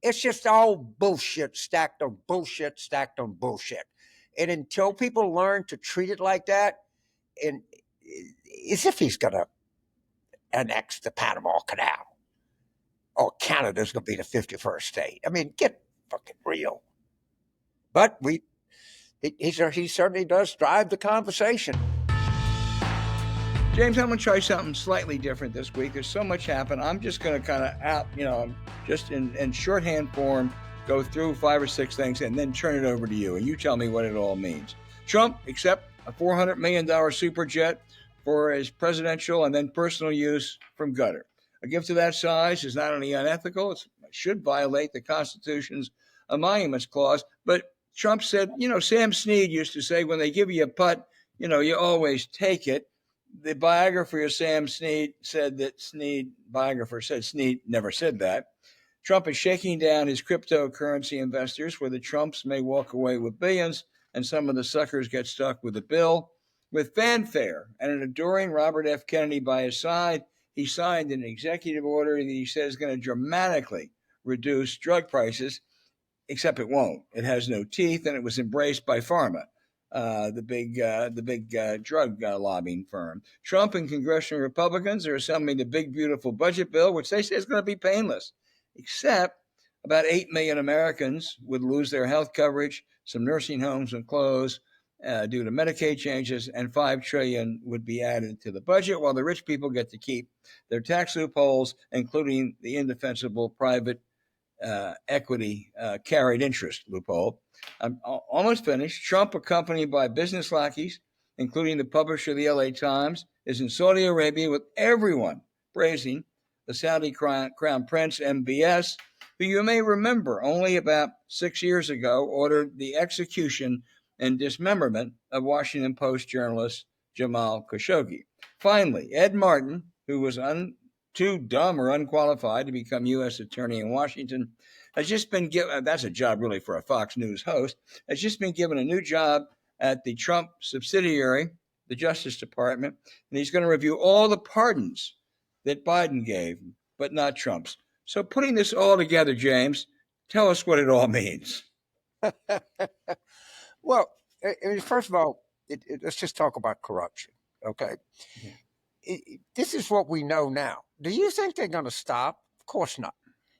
It's just all bullshit stacked on bullshit stacked on bullshit. And until people learn to treat it like that, and as if he's going to annex the Panama Canal or Canada's going to be the 51st state. I mean, get fucking real. But he certainly does drive the conversation. James, I'm going to try something slightly different this week. There's so much happened. I'm just going to kind of just in shorthand form, go through 5 or 6 things and then turn it over to you. And you tell me what it all means. Trump accept a $400 million super jet for his presidential and then personal use from Qatar. A gift of that size is not only unethical, it should violate the Constitution's emoluments clause. But Trump said, Sam Snead used to say, when they give you a putt, you always take it. The biographer of Sam Snead said that Snead never said that. Trump is shaking down his cryptocurrency investors, where the Trumps may walk away with billions and some of the suckers get stuck with a bill. With fanfare and an adoring Robert F. Kennedy by his side, he signed an executive order that he says is going to dramatically reduce drug prices, except it won't. It has no teeth, and it was embraced by pharma. The big drug lobbying firm. Trump and congressional Republicans are assembling the big, beautiful budget bill, which they say is going to be painless, except about 8 million Americans would lose their health coverage, some nursing homes would close due to Medicaid changes, and $5 trillion would be added to the budget, while the rich people get to keep their tax loopholes, including the indefensible private equity carried interest loophole. I'm almost finished. Trump, accompanied by business lackeys, including the publisher of the LA Times, is in Saudi Arabia with everyone praising the Saudi crown prince, MBS, who you may remember only about 6 years ago ordered the execution and dismemberment of Washington Post journalist Jamal Khashoggi. Finally, Ed Martin, who was too dumb or unqualified to become U.S. attorney in Washington, has just been given, that's a job really for a Fox News host, has just been given a new job at the Trump subsidiary, the Justice Department, and he's going to review all the pardons that Biden gave, but not Trump's. So putting this all together, James, tell us what it all means. Well, first of all, let's just talk about corruption, okay? This is what we know now. Do you think they're going to stop? Of course not.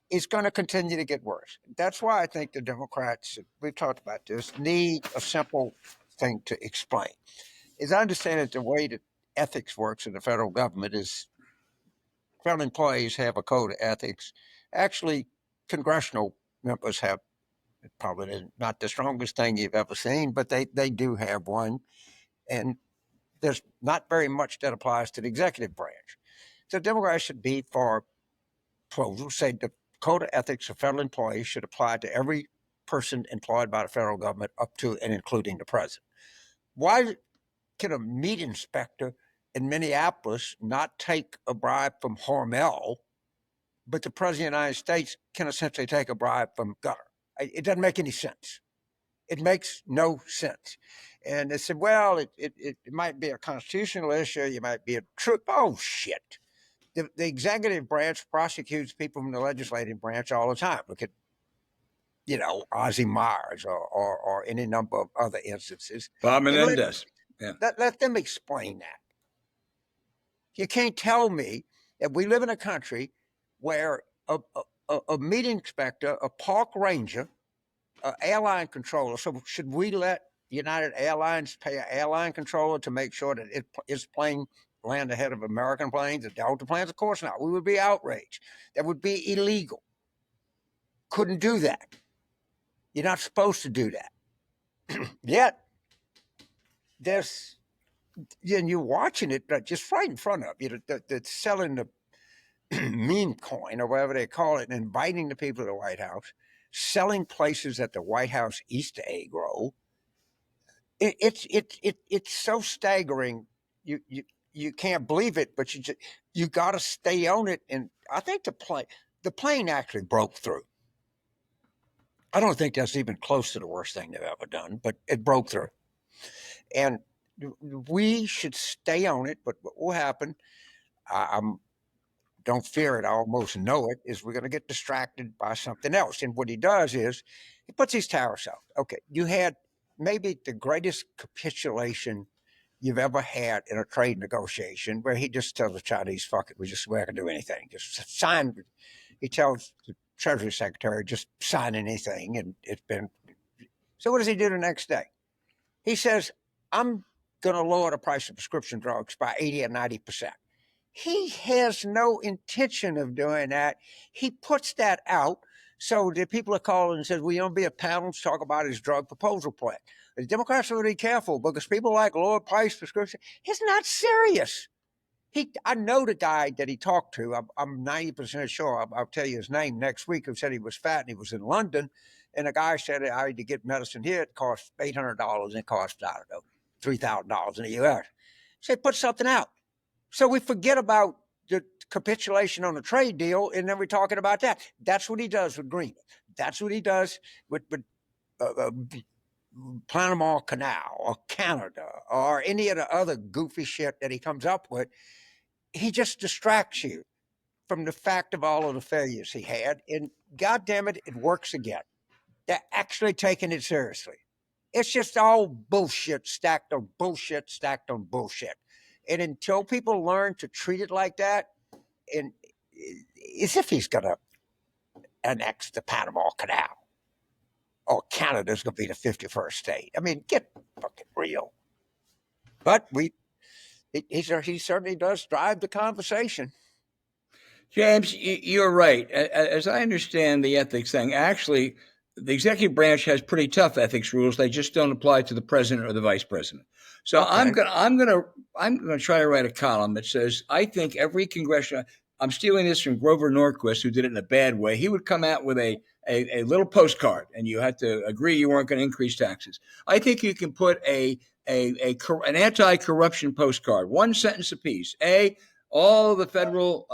It's going to continue to get worse. That's why I think the Democrats, we've talked about this, need a simple thing to explain. As I understand it, the way that ethics works in the federal government is federal employees have a code of ethics. Actually, congressional members have probably not the strongest thing you've ever seen, but they do have one. And there's not very much that applies to the executive branch. So Democrats should be for proposals say the code of ethics of federal employees should apply to every person employed by the federal government up to and including the president. Why can a meat inspector in Minneapolis not take a bribe from Hormel, but the president of the United States can essentially take a bribe from Qatar? It doesn't make any sense. It makes no sense. And they said, well, it might be a constitutional issue. You might be a truth. Oh, shit. The executive branch prosecutes people from the legislative branch all the time. Look at, Ozzie Myers or any number of other instances. Bob Menendez. Let them explain that. You can't tell me that we live in a country where a meat inspector, a park ranger, an airline controller. So should we let United Airlines pay an airline controller to make sure that its plane land ahead of American planes, the Delta planes? Of course not. We would be outraged. That would be illegal. Couldn't do that. You're not supposed to do that. Yet, you're watching it just right in front of you. They're selling the meme coin or whatever they call it and inviting the people to the White House, selling places at the White House Easter egg roll. It's so staggering. You can't believe it, but you got to stay on it. And I think the plane actually broke through. I don't think that's even close to the worst thing they've ever done, but it broke through. And we should stay on it. But what will happen? I'm don't fear it, I almost know it, is we're going to get distracted by something else. And what he does is he puts these tariffs out. Okay, you had maybe the greatest capitulation you've ever had in a trade negotiation, where he just tells the Chinese, fuck it, we're not going to do anything. Just sign. He tells the Treasury Secretary, just sign anything. And it's been. So what does he do the next day? He says, I'm going to lower the price of prescription drugs by 80 or 90%. He has no intention of doing that. He puts that out. So the people are calling and says, well, you don't be a panel to talk about his drug proposal plan. The Democrats are really careful because people like lower price prescription. He's not serious. I know the guy that he talked to. I'm 90% sure. I'll tell you his name next week. Who said he was fat and he was in London. And the guy said, I had to get medicine here. It costs $800 and it costs, I don't know, $3,000 in the U.S. So he put something out. So we forget about the capitulation on the trade deal, and then we're talking about that. That's what he does with Greenland. That's what he does with Panama Canal or Canada or any of the other goofy shit that he comes up with. He just distracts you from the fact of all of the failures he had, and God damn it, it works again. They're actually taking it seriously. It's just all bullshit stacked on bullshit stacked on bullshit. And until people learn to treat it like that, and as if he's going to annex the Panama Canal or Canada's going to be the 51st state. I mean, get fucking real. But he certainly does drive the conversation. James, you're right. As I understand the ethics thing, actually, the executive branch has pretty tough ethics rules. They just don't apply to the president or the vice president. So okay. I'm gonna try to write a column that says I think every congressional. I'm stealing this from Grover Norquist, who did it in a bad way. He would come out with a little postcard, and you had to agree you weren't going to increase taxes. I think you can put an anti-corruption postcard, one sentence apiece. All the federal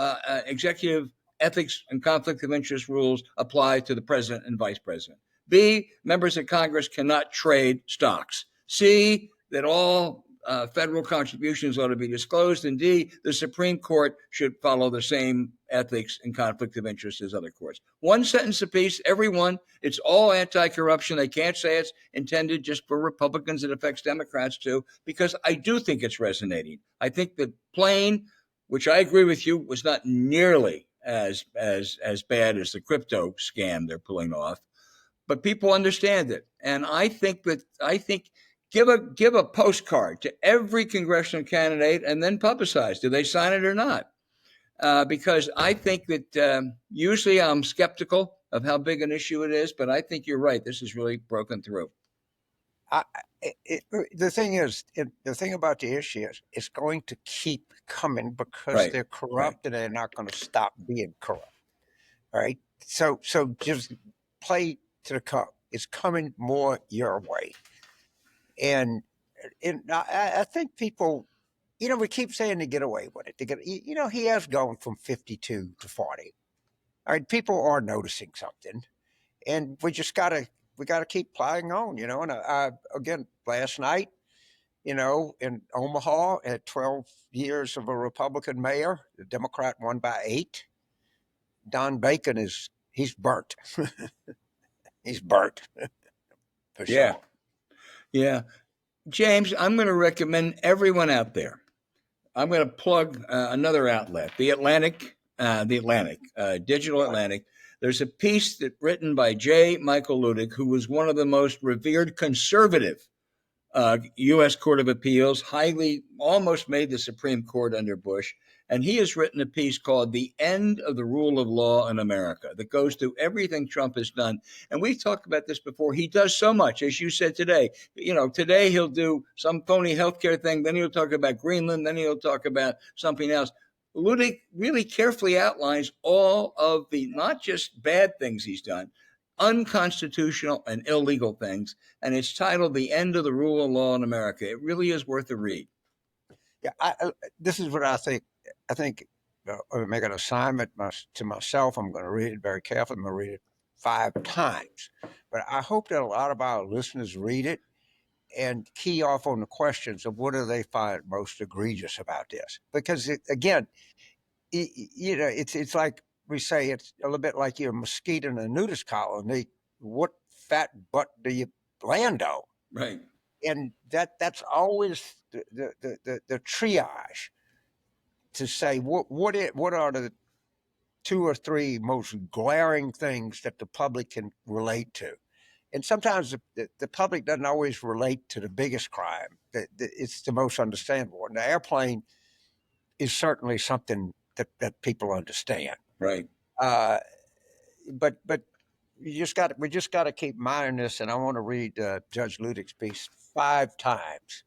executive ethics and conflict of interest rules apply to the president and vice president. B, members of Congress cannot trade stocks. C, that all federal contributions ought to be disclosed. And D, the Supreme Court should follow the same ethics and conflict of interest as other courts. One sentence apiece, every one. It's all anti-corruption. They can't say it's intended just for Republicans. It affects Democrats too, because I do think it's resonating. I think the plane, which I agree with you, was not nearly as bad as the crypto scam they're pulling off, but people understand it. And I think give a postcard to every congressional candidate and then publicize. Do they sign it or not? Because I think that usually I'm skeptical of how big an issue it is, but I think you're right. This is really broken through. The thing about the issue is it's going to keep coming because they're corrupt and they're not going to stop being corrupt. All right. So just play to the cup. It's coming more your way. And I think people, we keep saying they get away with it. He has gone from 52 to 40. All right. People are noticing something, and we got to keep plodding on, And again, last night, in Omaha, at 12 years of a Republican mayor, the Democrat won by 8. Don Bacon he's burnt. He's burnt. For sure. Yeah. James, I'm going to recommend everyone out there. I'm going to plug another outlet, the Atlantic, Digital Atlantic. There's a piece written by J. Michael Ludig, who was one of the most revered conservative U.S. Court of Appeals, almost made the Supreme Court under Bush. And he has written a piece called The End of the Rule of Law in America that goes through everything Trump has done. And we've talked about this before. He does so much, as you said today. Today he'll do some phony healthcare thing. Then he'll talk about Greenland. Then he'll talk about something else. Ludig really carefully outlines all of the not just bad things he's done, unconstitutional and illegal things. And it's titled The End of the Rule of Law in America. It really is worth a read. Yeah, this is what I think. I think I'll make an assignment to myself. I'm going to read it very carefully. I'm going to read it 5 times. But I hope that a lot of our listeners read it and key off on the questions of what do they find most egregious about this. Because, again, you know, it's like we say, it's a little bit like you're a mosquito in a nudist colony. What fat butt do you land on? Right. And that's always the triage to say what are the two or three most glaring things that the public can relate to. And sometimes the public doesn't always relate to the biggest crime. It's the most understandable. And the airplane is certainly something that people understand. Right. But we just got to keep minding this. And I want to read Judge Ludick's piece 5 times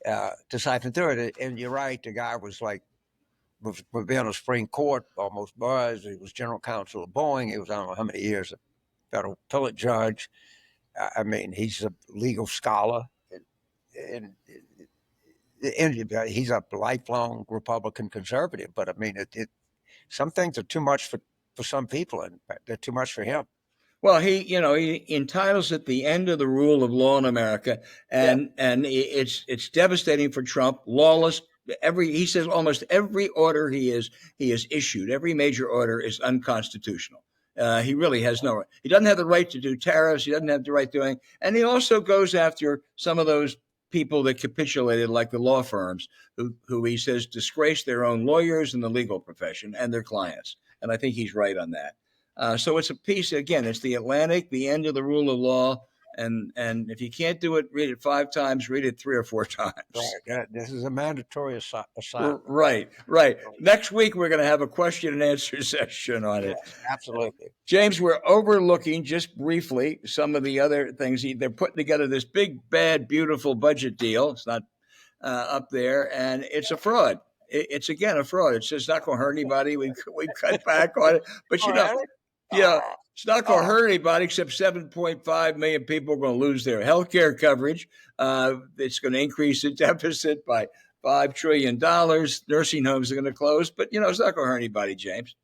to siphon through it. And you're right, the guy was like was being on the Supreme Court, almost buzzed. He was general counsel of Boeing. He was I don't know how many years a federal appellate judge. I mean, he's a legal scholar, and he's a lifelong Republican conservative. But I mean, some things are too much for some people, and they're too much for him. Well, he entitles it the end of the rule of law in America, and it's devastating for Trump. Lawless. He says almost every order he has issued, every major order is unconstitutional. He really has no. He doesn't have the right to do tariffs. He doesn't have the right to do anything, and he also goes after some of those people that capitulated, like the law firms, who he says disgrace their own lawyers in the legal profession and their clients. And I think he's right on that. So it's a piece, again, it's the Atlantic, the end of the rule of law. And if you can't do it, read it 5 times, read it 3 or 4 times. Right. This is a mandatory assignment. Right. Next week, we're going to have a question and answer session on it. Absolutely. James, we're overlooking just briefly some of the other things. They're putting together this big, bad, beautiful budget deal. It's not up there, and it's a fraud. It's, again, a fraud. It's just not going to hurt anybody. We've cut back on it. But, it's not going to hurt anybody except 7.5 million people are going to lose their health care coverage. It's going to increase the deficit by $5 trillion. Nursing homes are going to close. But, it's not going to hurt anybody, James.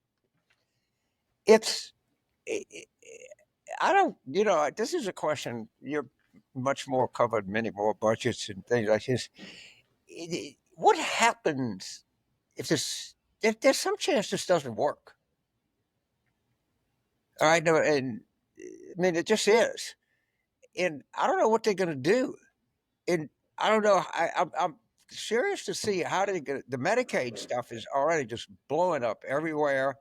I don't, this is a question. You're much more covered, many more budgets and things like this. What happens if there's some chance this doesn't work? All right, no, and I mean it just is, and I don't know what they're going to do, and I don't know. I'm curious to see how they get the Medicaid stuff is already just blowing up everywhere.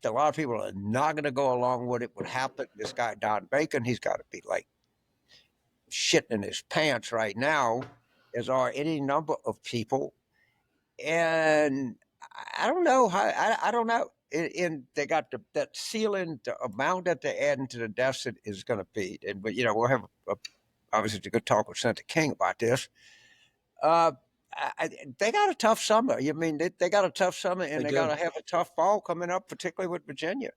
A lot of people are not going to go along with it. What happened? This guy Don Bacon, he's got to be like shitting in his pants right now, as are any number of people, and I don't know how. I don't know. And they got that ceiling, the amount that they're adding to the deficit is going to be. And but we'll have obviously a good talk with Senator King about this. They got a tough summer. I mean, they got a tough summer, and they got to have a tough fall coming up, particularly with Virginia.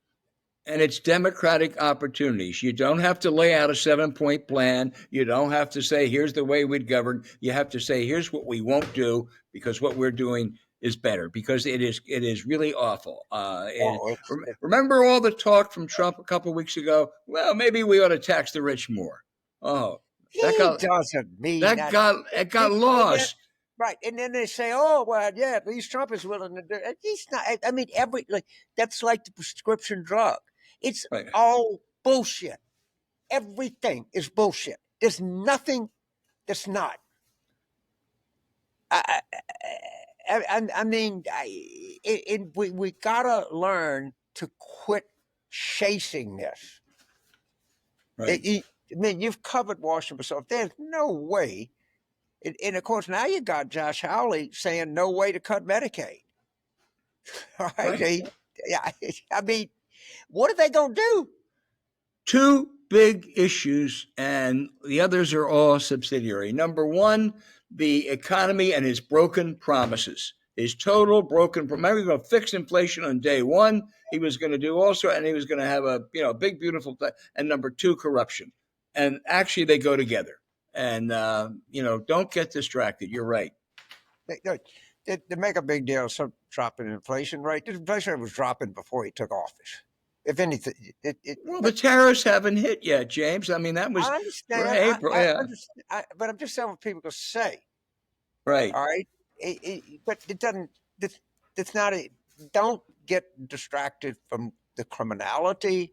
And it's democratic opportunities. You don't have to lay out a 7-point plan. You don't have to say, here's the way we'd govern. You have to say, here's what we won't do, because what we're doing is better, because it is really awful. Remember all the talk from Trump a couple of weeks ago? Well, maybe we ought to tax the rich more. Oh, doesn't mean that got lost. Right, and then they say, "Oh, well, yeah, at least Trump is willing to do it." He's not. I mean, that's like the prescription drug. It's all bullshit. Everything is bullshit. There's nothing that's not. I mean, we gotta learn to quit chasing this. Right. I mean, you've covered Washington, so there's no way. And of course, now you got Josh Hawley saying no way to cut Medicaid. All right. I mean, what are they going to do? 2 big issues, and the others are all subsidiary. Number one, the economy and his broken promises. His total broken. Remember, he was going to fix inflation on day one. He was going to do also, and he was going to have a big, beautiful. And number 2, corruption. And actually, they go together. And don't get distracted. You're right. They make a big deal of some drop in inflation, right? The inflation rate was dropping before he took office. If anything, the tariffs haven't hit yet, James. I mean, that was I understand. April. But I'm just saying what people can say. Right. All right. But it doesn't. It's not a. don't get distracted from the criminality